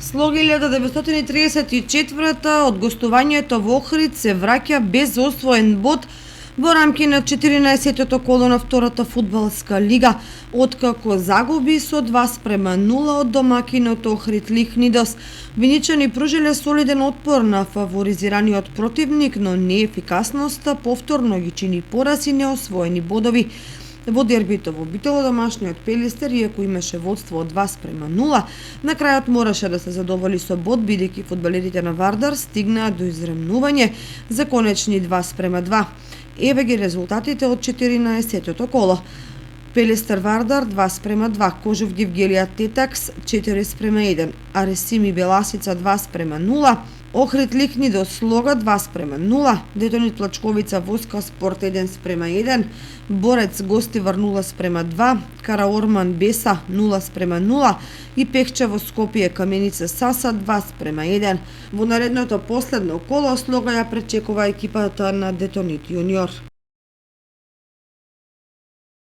Слог 1934 од гостувањето во Охрид се враќа без освоен бод во рамки на 14-тото коло на втората фудбалска лига, откако загуби со 2:0 од домакинот Охрид Лихнидос. Виничани пружиле солиден отпор на фаворизираниот противник, но неефикасноста повторно ги чини пораз и неосвоени бодови. Во дербито во Битола домашниот Пелистер, иако имаше водство од 2:0, на крајот мораше да се задоволи со бод, бидејќи фудбалерите на Вардар стигнаа до изремнување за конечни 2:2. Еве ги резултатите од 14-тото коло. Пелистер Вардар 2:2, Кожув Дивгелија Тетакс 4:1, Аресими Беласица 2:0, Охрид Лихнидос Слога 2:0, Детонит Плачковица Воска Спорт 1:1, Борец Гостивар 0:2, Караорман Беса 0:0 и Пехчево Скопје Каменица Саса 2:1. Во наредното последно коло Слога ја пречекува екипата на Детонит Јуниор.